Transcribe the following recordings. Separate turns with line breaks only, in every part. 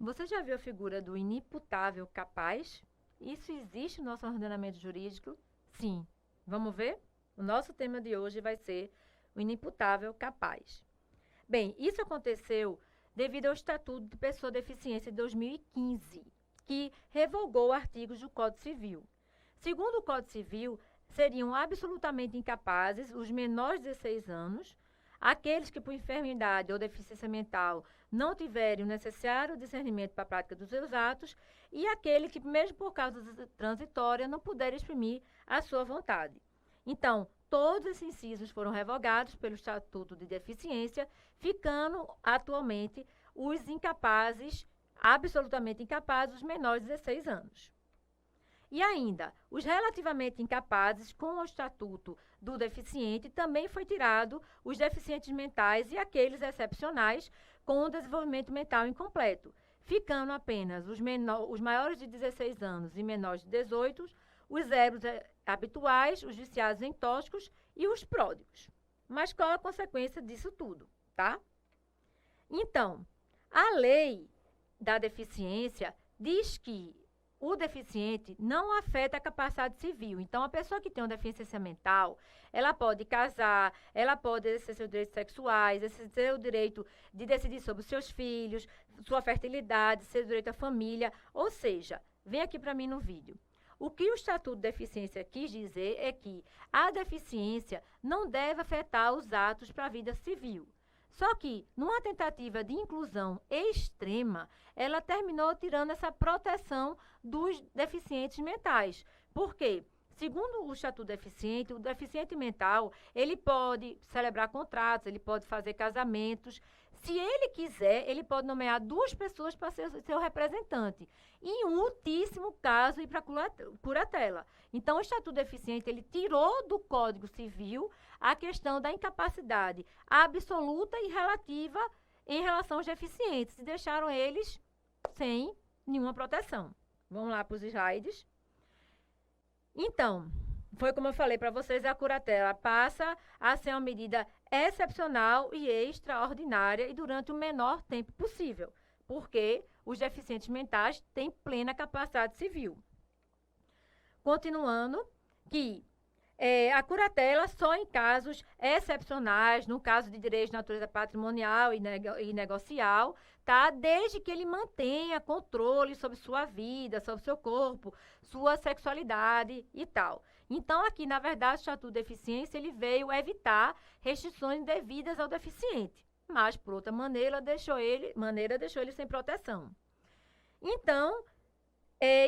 Você já viu a figura do inimputável capaz? Isso existe no nosso ordenamento jurídico? Sim. Vamos ver? O nosso tema de hoje vai ser o inimputável capaz. Bem, isso aconteceu devido ao Estatuto de Pessoa Deficiência de 2015, que revogou artigos do Código Civil. Segundo o Código Civil, seriam absolutamente incapazes os menores de 16 anos, aqueles que por enfermidade ou deficiência mental não tiverem o necessário discernimento para a prática dos seus atos e aquele que, mesmo por causa transitória, não puderem exprimir a sua vontade. Então, todos esses incisos foram revogados pelo Estatuto de Deficiência, ficando atualmente os incapazes, absolutamente incapazes, os menores de 16 anos. E ainda, os relativamente incapazes, com o Estatuto do Deficiente, também foi tirado os deficientes mentais e aqueles excepcionais com o desenvolvimento mental incompleto, ficando apenas os maiores de 16 anos e menores de 18, os zeros habituais, os viciados em tóxicos e os pródigos. Mas qual a consequência disso tudo, tá? Então, a lei da deficiência diz que o deficiente não afeta a capacidade civil. Então, a pessoa que tem uma deficiência mental, ela pode casar, ela pode exercer seus direitos sexuais, exercer o direito de decidir sobre os seus filhos, sua fertilidade, seu direito à família. Ou seja, vem aqui para mim no vídeo. O que o Estatuto de Deficiência quis dizer é que a deficiência não deve afetar os atos para a vida civil. Só que, numa tentativa de inclusão extrema, ela terminou tirando essa proteção dos deficientes mentais. Por quê? Segundo o Estatuto Deficiente, o deficiente mental, ele pode celebrar contratos, ele pode fazer casamentos. Se ele quiser, ele pode nomear 2 pessoas para ser seu representante. Em ultíssimo caso, ir para curatela. Então, o Estatuto Deficiente, ele tirou do Código Civil a questão da incapacidade absoluta e relativa em relação aos deficientes. E deixaram eles sem nenhuma proteção. Vamos lá para os slides. Então, foi como eu falei para vocês, a curatela passa a ser uma medida excepcional e extraordinária e durante o menor tempo possível, porque os deficientes mentais têm plena capacidade civil. Continuando, que a curatela só em casos excepcionais, no caso de direito de natureza patrimonial e negocial, tá? Desde que ele mantenha controle sobre sua vida, sobre seu corpo, sua sexualidade e tal. Então, aqui, na verdade, o Estatuto de Deficiência, ele veio evitar restrições indevidas ao deficiente, mas, por outra maneira, deixou ele sem proteção. Então,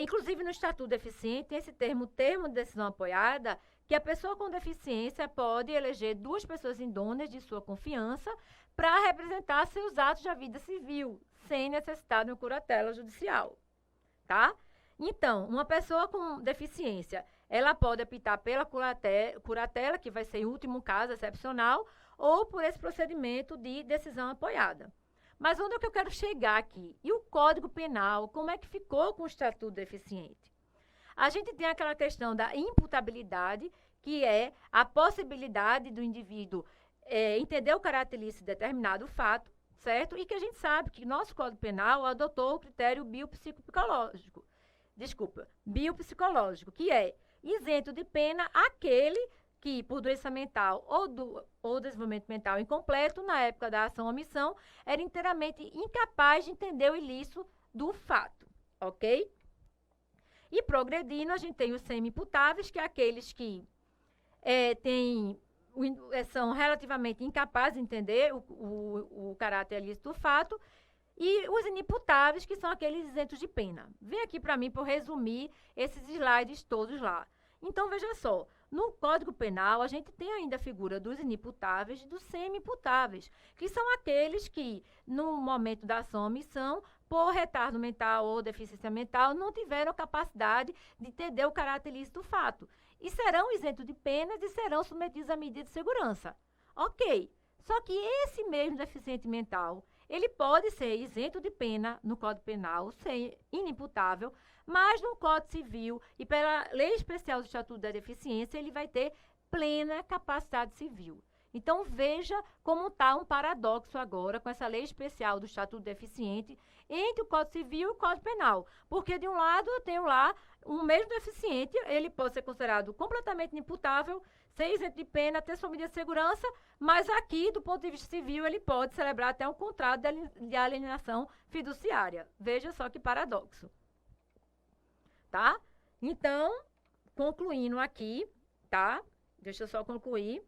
inclusive no Estatuto de Deficiente, tem esse termo de decisão apoiada, que a pessoa com deficiência pode eleger 2 pessoas idôneas de sua confiança para representar seus atos da vida civil, sem necessidade de uma curatela judicial, tá? Então, uma pessoa com deficiência, ela pode optar pela curatela, que vai ser em último caso excepcional, ou por esse procedimento de decisão apoiada. Mas onde é que eu quero chegar aqui? E o Código Penal, como é que ficou com o Estatuto do Deficiente? A gente tem aquela questão da imputabilidade, que é a possibilidade do indivíduo entender o caráter ilícito de determinado fato, certo? E que a gente sabe que nosso Código Penal adotou o critério biopsicológico, que é isento de pena aquele que, por doença mental ou desenvolvimento mental incompleto, na época da ação ou omissão, era inteiramente incapaz de entender o ilícito do fato, ok? E progredindo, a gente tem os semi-imputáveis, que é aqueles que são relativamente incapazes de entender o caráter ilícito do fato, e os inimputáveis, que são aqueles isentos de pena. Vem aqui para mim para resumir esses slides todos lá. Então, veja só, no Código Penal, a gente tem ainda a figura dos inimputáveis e dos semi-imputáveis, que são aqueles que, no momento da ação ou omissão, por retardo mental ou deficiência mental, não tiveram capacidade de entender o caráter ilícito do fato. E serão isentos de penas e serão submetidos à medida de segurança. Ok, só que esse mesmo deficiente mental, ele pode ser isento de pena no Código Penal, ser inimputável, mas no Código Civil e pela Lei Especial do Estatuto da Deficiência, ele vai ter plena capacidade civil. Então, veja como está um paradoxo agora com essa lei especial do Estatuto do Deficiente entre o Código Civil e o Código Penal. Porque, de um lado, eu tenho lá um mesmo deficiente, ele pode ser considerado completamente inimputável, ser isento de pena, ter sua medida de segurança, mas aqui, do ponto de vista civil, ele pode celebrar até um contrato de alienação fiduciária. Veja só que paradoxo. Tá? Então, concluindo aqui, tá? Deixa eu só concluir.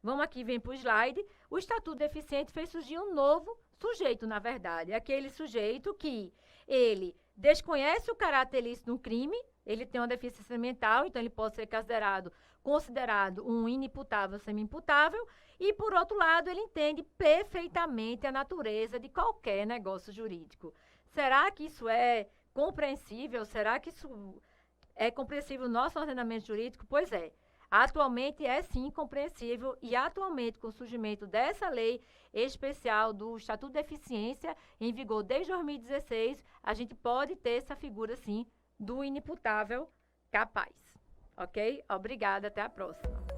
Vamos aqui, vem para o slide. O Estatuto Deficiente fez surgir um novo sujeito, na verdade. Aquele sujeito que ele desconhece o caráter ilícito de um crime, ele tem uma deficiência mental, então ele pode ser considerado um inimputável, semi-imputável, e, por outro lado, ele entende perfeitamente a natureza de qualquer negócio jurídico. Será que isso é compreensível? Será que isso é compreensível no nosso ordenamento jurídico? Pois é. Atualmente é sim compreensível e atualmente com o surgimento dessa lei especial do Estatuto de Deficiência em vigor desde 2016, a gente pode ter essa figura sim do inimputável capaz. Ok? Obrigada, até a próxima.